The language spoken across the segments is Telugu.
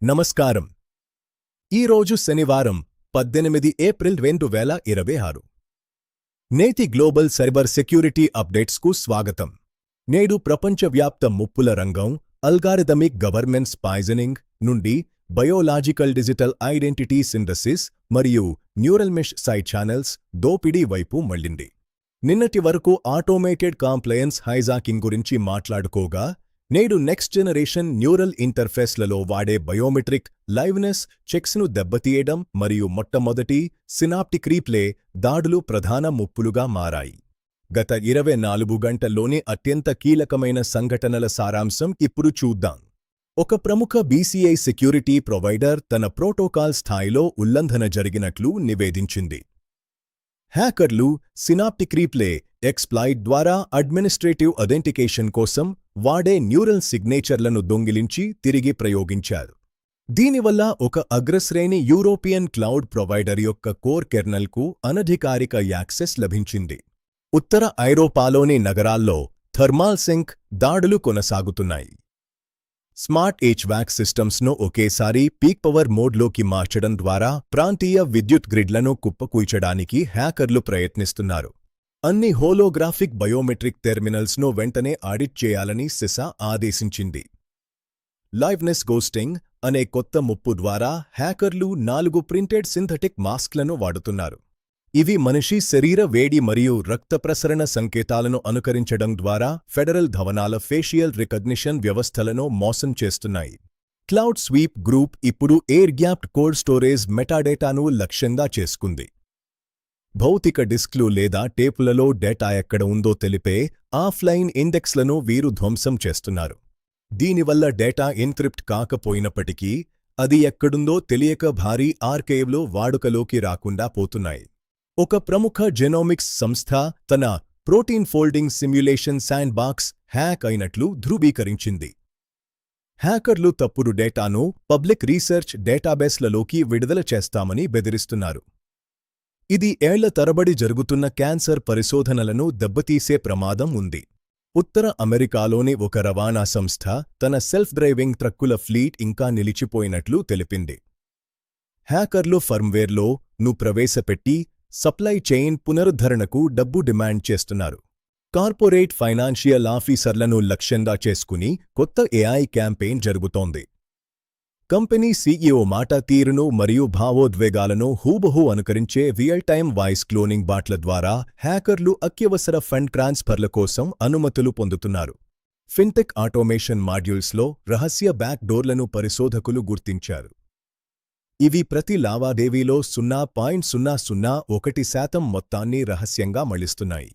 నమస్కారం. ఈరోజు శనివారం 18 ఏప్రిల్ 2026. నేటి గ్లోబల్ సైబర్ సెక్యూరిటీ అప్డేట్స్కు స్వాగతం. నేడు ప్రపంచవ్యాప్త ముప్పుల రంగం అల్గారిథమిక్ గవర్నెన్స్ పాయిజనింగ్ నుండి బయోలాజికల్ డిజిటల్ ఐడెంటిటీ సింథసిస్ మరియు న్యూరల్ మెష్ సైడ్ ఛానల్స్ దోపిడీ వైపు మళ్లింది. నిన్నటి వరకు ఆటోమేటెడ్ కాంప్లయన్స్ హైజాకింగ్ గురించి మాట్లాడుకోగా నేడు నెక్స్ట్ జనరేషన్ న్యూరల్ ఇంటర్ఫేస్లలో వాడే బయోమెట్రిక్ లైవ్నెస్ చెక్స్ను దెబ్బతీయడం మరియు మొట్టమొదటి సినాప్టిక్ రీప్లే దాడులు ప్రధాన ముప్పులుగా మారాయి. గత 24 గంటల్లోని అత్యంత కీలకమైన సంఘటనల సారాంశం ఇప్పుడు చూద్దాం. ఒక ప్రముఖ బీసీఐ సెక్యూరిటీ ప్రొవైడర్ తన ప్రోటోకాల్ స్థాయిలో ఉల్లంఘన జరిగినట్లు నివేదించింది. హ్యాకర్లు సినాప్టిక్ రీప్లే ఎక్స్ప్లాయిట్ ద్వారా అడ్మినిస్ట్రేటివ్ అథెంటికేషన్ కోసం వాడే న్యూరల్ సిగ్నేచర్లను దొంగిలించి తిరిగి ప్రయోగించారు. దీనివల్ల ఒక అగ్రశ్రేణి యూరోపియన్ క్లౌడ్ ప్రొవైడర్ యొక్క కోర్ కెర్నల్కు అనధికారిక యాక్సెస్ లభించింది. ఉత్తర ఐరోపాలోని నగరాల్లో థర్మాల్ సింక్ దాడులు కొనసాగుతున్నాయి. స్మార్ట్ హెచ్వాక్ సిస్టమ్స్ను ఒకేసారి పీక్ పవర్ మోడ్లోకి మార్చడం ద్వారా ప్రాంతీయ విద్యుత్ గ్రిడ్లను కుప్పకూల్చడానికి హ్యాకర్లు ప్రయత్నిస్తున్నారు. అన్ని హోలోగ్రాఫిక్ బయోమెట్రిక్ టెర్మినల్స్ను వెంటనే ఆడిట్ చేయాలని సిసా ఆదేశించింది. లైవ్నెస్ గోస్టింగ్ అనే కొత్త ముప్పు ద్వారా హ్యాకర్లు 4 ప్రింటెడ్ సింథటిక్ మాస్క్లను వాడుతున్నారు. ఇవి మనిషి శరీర వేడి మరియు రక్త ప్రసరణ సంకేతాలను అనుకరించడం ద్వారా ఫెడరల్ భవనాల ఫేషియల్ రికగ్నిషన్ వ్యవస్థలను మోసం చేస్తున్నాయి. క్లౌడ్ స్వీప్ గ్రూప్ ఇప్పుడు ఎయిర్ గ్యాప్డ్ కోల్డ్ స్టోరేజ్ మెటాడేటాను లక్ష్యంగా చేసుకుంది. భౌతిక డిస్క్లు లేదా టేపులలో డేటా ఎక్కడ ఉందో తెలిపే ఆఫ్లైన్ ఇండెక్స్లను వీరు ధ్వంసం చేస్తున్నారు. దీనివల్ల డేటా ఎన్క్రిప్ట్ కాకపోయినప్పటికీ అది ఎక్కడుందో తెలియక భారీ ఆర్కైవ్లో వాడుకలోకి రాకుండా పోతున్నాయి. ఒక ప్రముఖ జెనోమిక్స్ సంస్థ తన protein folding simulation sandbox hack అయినట్లు ధృవీకరించింది. హ్యాకర్లు తప్పుడు డేటాను పబ్లిక్ రీసెర్చ్ డేటాబేస్లలోకి విడుదల చేస్తామని బెదిరిస్తున్నారు. ఇది ఏళ్ల తరబడి జరుగుతున్న క్యాన్సర్ పరిశోధనలను దెబ్బతీసే ప్రమాదం ఉంది. ఉత్తర అమెరికాలోని ఒక రవాణా సంస్థ తన సెల్ఫ్ డ్రైవింగ్ ట్రక్కుల ఫ్లీట్ ఇంకా నిలిచిపోయినట్లు తెలిపింది. హ్యాకర్లు ఫర్మ్వేర్లో ప్రవేశపెట్టి సప్లై చైన్ పునరుద్ధరణకు డబ్బు డిమాండ్ చేస్తున్నారు. కార్పొరేట్ ఫైనాన్షియల్ ఆఫీసర్లను లక్ష్యంగా చేసుకుని కొత్త ఏఐ క్యాంపెయిన్ జరుగుతోంది. కంపెనీ సీఈఓ మాట తీరును మరియు భావోద్వేగాలను హూబహూ అనుకరించే రియల్ టైమ్ వాయిస్ క్లోనింగ్ బాట్ల ద్వారా హ్యాకర్లు అత్యవసర ఫండ్ ట్రాన్స్ఫర్ల కోసం అనుమతులు పొందుతున్నారు. ఫిన్టెక్ ఆటోమేషన్ మాడ్యూల్స్లో రహస్య బ్యాక్ డోర్లను పరిశోధకులు గుర్తించారు. ఇవి ప్రతి లావాదేవీలో 0.001% మొత్తాన్ని రహస్యంగా మళ్లిస్తున్నాయి.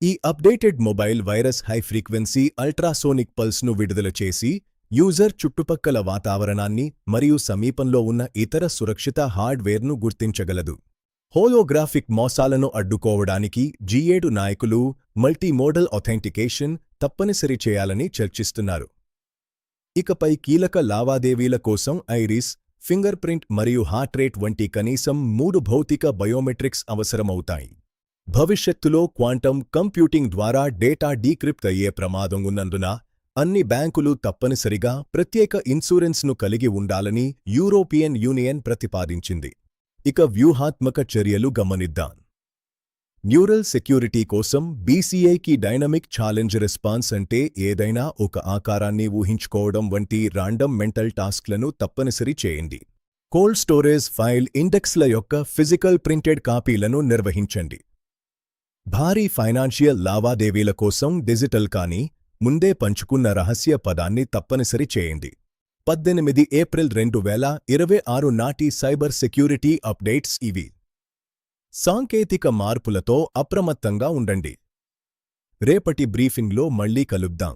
ఈ updated mobile virus high frequency ultrasonic పల్స్ను విడుదల చేసి యూజర్ చుట్టుపక్కల వాతావరణాన్ని మరియు సమీపంలో ఉన్న ఇతర సురక్షిత హార్డ్వేర్ను గుర్తించగలదు. హోలోగ్రాఫిక్ మోసాలను అడ్డుకోవడానికి G7 నాయకులు మల్టీమోడల్ ఒథెంటికేషన్ తప్పనిసరి చేయాలని చర్చిస్తున్నారు. ఇకపై కీలక లావాదేవీల కోసం ఐరిస్, ఫింగర్ ప్రింట్ మరియు హార్ట్ రేట్ వంటి కనీసం 3 భౌతిక బయోమెట్రిక్స్ అవసరమవుతాయి. భవిష్యత్తులో క్వాంటమ్ కంప్యూటింగ్ ద్వారా డేటా డీక్రిప్ట్ అయ్యే ప్రమాదం ఉన్నందున అన్ని బ్యాంకులు తప్పనిసరిగా ప్రత్యేక ఇన్సూరెన్స్ను కలిగి ఉండాలని యూరోపియన్ యూనియన్ ప్రతిపాదించింది. ఇక వ్యూహాత్మక చర్యలు గమనిద్దాం. న్యూరల్ సెక్యూరిటీ కోసం బీసీఐకి డైనమిక్ ఛాలెంజ్ రెస్పాన్స్ అంటే ఏదైనా ఒక ఆకారాన్ని ఊహించుకోవడం వంటి రాండమ్ మెంటల్ టాస్క్లను తప్పనిసరి చేయండి. కోల్డ్ స్టోరేజ్ ఫైల్ ఇండెక్స్ల యొక్క ఫిజికల్ ప్రింటెడ్ కాపీలను నిర్వహించండి. భారీ ఫైనాన్షియల్ లావాదేవీల కోసం డిజిటల్ కానీ ముందే పంచుకున్న రహస్య పదాన్ని తప్పనిసరి చేయండి. 18 ఏప్రిల్ 2026 నాటి సైబర్ సెక్యూరిటీ అప్డేట్స్ ఇవి. సాంకేతిక మార్పులతో అప్రమత్తంగా ఉండండి. రేపటి బ్రీఫింగ్లో మళ్లీ కలుద్దాం.